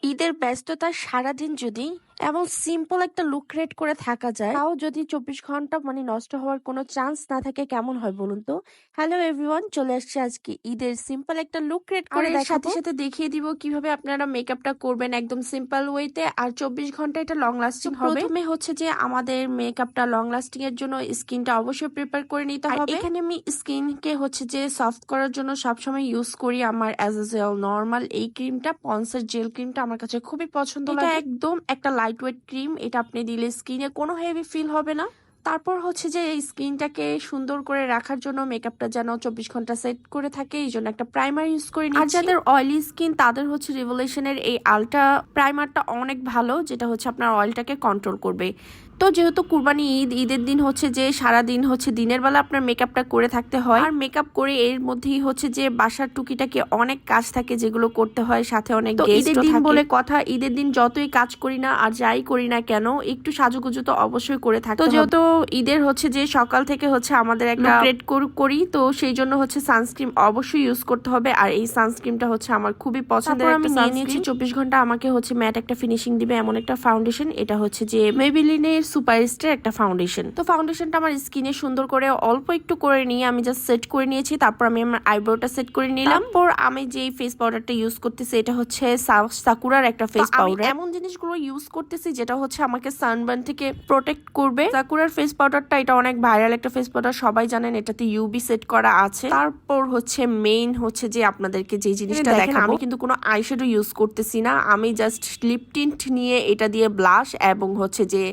ঈদের ব্যস্ততার সারাদিন যদি এমন সিম্পল একটা লুক ক্রিয়েট করে থাকা যায়, তাও যদি 24 ঘন্টা নষ্ট হওয়ার কোনো চান্স না থাকে, কেমন হয় বলুন তো? হ্যালো এভরিওয়ান, চলে আসছে আজকে ঈদের সিম্পল একটা লুক ক্রিয়েট করে সাথে সাথে দেখিয়ে দিব কিভাবে আপনারা মেকআপটা করবেন একদম সিম্পল ওয়েতে, আর 24 ঘন্টা এটা লং লাস্টিং হবে। প্রথমে হচ্ছে যে আমাদের মেকআপটা লং লাস্টিং এর জন্য স্কিনটা অবশ্যই প্রিপেয়ার করে নিতে হবে। এখানে আমি স্কিনকে হচ্ছে যে সফট করার জন্য সবসময় ইউজ করি আমার অ্যাজ ইউজুয়াল নরমাল এই ক্রিমটা, পন্সের জেল ক্রিমটা আমার কাছে খুবই পছন্দ লাগে। এটা একদম একটা লাইট ওয়েট ক্রিম, এটা আপনি দিলে স্কিনে কোনো হেভি ফিল হবে না। তারপর হচ্ছে যে এই স্কিনটাকে সুন্দর করে রাখার জন্য মেকআপটা যেন 24 ঘন্টা সেট করে থাকে, এই জন্য একটা প্রাইমার ইউজ করে নিচ্ছি। আর যাদের অয়েলি স্কিন তাদের হচ্ছে রিভলিউশনের এই আলট্রা প্রাইমারটা অনেক ভালো, যেটা হচ্ছে আপনার অয়েলটাকে কন্ট্রোল করবে। তো যেহেতু কুরবানি ঈদ, ঈদের দিন হচ্ছে যে সারাদিন হচ্ছে দিনের বেলা আপনার মেকআপটা করে থাকতে হয়, আর মেকআপ করে এর মধ্যেই হচ্ছে যে বাসার টুকিটাকে অনেক কাজ থাকে যেগুলো করতে হয়, সাথে অনেক ঈদের দিন বলে কথা, ঈদের দিন যতই কাজ করি না আর যাই করি না কেন একটু সাজুগুজু তো অবশ্যই করে থাকতে হবে। তো যেহেতু ঈদের হচ্ছে যে সকাল থেকে হচ্ছে আমাদের একটা ক্রিয়েট করি, তো সেই জন্য হচ্ছে সানস্ক্রিন অবশ্যই ইউজ করতে হবে, আর এই সানস্ক্রিনটা হচ্ছে আমার খুবই পছন্দের। আমি নিয়ে নিয়েছি 24 ঘন্টা আমাকে হচ্ছে ম্যাট একটা ফিনিশিং দিবে এমন একটা ফাউন্ডেশন। এটা হচ্ছে যে মেবিলিনের সুপারস্টার একটা ফাউন্ডেশন। তো ফাউন্ডেশনটা আমার স্কিনে সুন্দর করে অল্প একটু করে নিয়ে আমি জাস্ট সেট করে নিয়েছি। তারপর আমি আমার আইব্রোটা সেট করে নিলাম। তারপর আমি যে ফেস পাউডারটা ইউজ করতেছি এটা হচ্ছে সাকুরার একটা ফেস পাউডার। এমন জিনিসগুলো ইউজ করতেছি যেটা হচ্ছে আমাকে সানবার্ন থেকে প্রোটেক্ট করবে। সাকুরার ফেস পাউডারটা এটা অনেক ভাইরাল একটা ফেস পাউডার, সবাই জানেন, এটাতে ইউবি সেট করা আছে। তারপর হচ্ছে মেইন হচ্ছে যে আপনাদেরকে যে জিনিসটা দেখাবো, আমি কিন্তু কোনো আইশ্যাডো ইউজ করতেছি না, আমি জাস্ট লিপ টিন্ট নিয়ে এটা দিয়ে ব্লাশ এবং হচ্ছে যে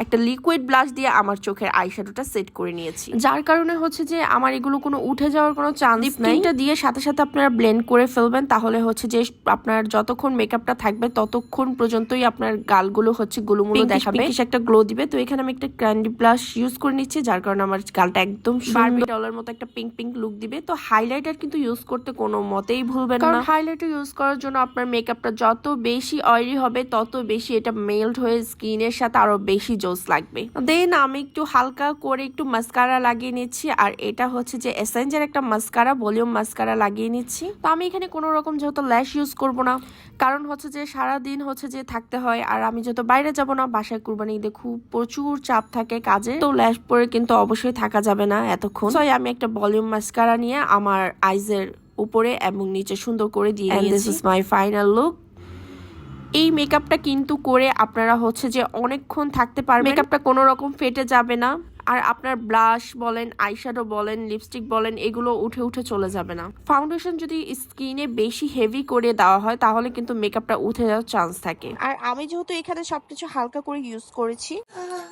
একটা লিকুইড ব্লাশ দিয়ে আমার চোখের আইশ্যাডোটা সেট করে নিয়েছি, যার কারণে হচ্ছে যে আমার এগুলো কোনো উঠে যাওয়ার কোনো চান্স নাই। এটা দিয়ে সাথে সাথে আপনারা ব্লেন্ড করে ফেলবেন, তাহলে হচ্ছে যে আপনার যতক্ষণ মেকআপটা থাকবে ততক্ষণ পর্যন্তই আপনার গালগুলো হচ্ছে গুলুমুলু দেখাবে, একটা গ্লো দিবে। তো এখানে আমি একটা ক্যান্ডি ব্লাশ ইউজ করে নিচ্ছি, যার কারণে আমার গালটা একদম বারবি ডলের মতো একটা পিঙ্ক পিঙ্ক লুক দিবে। তো হাইলাইটার কিন্তু ইউজ করতে কোনো মতেই ভুলবেন না, হাইলাইটার ইউজ করার জন্য আপনার মেকআপটা যত বেশি অয়েলি হবে তত বেশি এটা মেল্ট হয়ে স্কিনের সাথে আরো বেশি জোস লাগবে। দেন আমি একটু হালকা করে একটু মাস্কারা লাগিয়ে নিচ্ছি, আর এটা হচ্ছে যে এসেঞ্জের একটা মাস্কারা, ভলিউম মাস্কারা লাগিয়ে নিচ্ছি। তো আমি এখানে কোনো রকম যেহেতু ল্যাশ ইউজ করব না, কারণ হচ্ছে যে সারাদিন হচ্ছে যে থাকতে হয়, আর আমি যেহেতু বাইরে যাব না, বাসায় কুরবানি ঈদে খুব প্রচুর চাপ থাকে কাজে, তো ল্যাশ পরে কিন্তু অবশ্যই থাকা যাবে না এতক্ষণ। তো আমি একটা ভলিউম মাস্কারা নিয়ে আমার আইজের উপরে এবং নিচে সুন্দর করে দিয়ে নিয়েছি। This is my final look. এই মেকআপটা কিন্তু করে আপনারা হচ্ছে যে অনেকক্ষণ থাকতে পারবেন, মেকআপটা কোনো রকম ফেটে যাবে না, আর আপনার ব্লাশ বলেন, আইশ্যাডো বলেন, লিপস্টিক বলেন, এগুলো উঠে উঠে চলে যাবে না। ফাউন্ডেশন যদি স্কিনে বেশি হেভি করে দেওয়া হয় তাহলে কিন্তু মেকআপটা উঠে যাওয়ার চান্স থাকে, আর আমি যেহেতু এখানে সবকিছু হালকা করে ইউজ করেছি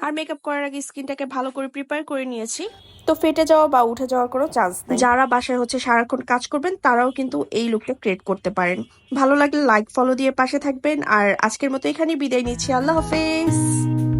আর মেকআপ করার আগে স্কিনটাকে ভালো করে প্রিপেয়ার করে নিয়েছি, তো ফেটে যাওয়া বা উঠে যাওয়ার কোনো চান্স নেই। যারা বাসায় হচ্ছে সারাক্ষণ কাজ করবেন তারাও কিন্তু এই লুকটা ক্রিয়েট করতে পারেন। ভালো লাগলে লাইক ফলো দিয়ে পাশে থাকবেন, আর আজকের মতো এখানেই বিদায় নিচ্ছি। আল্লাহ হাফেজ।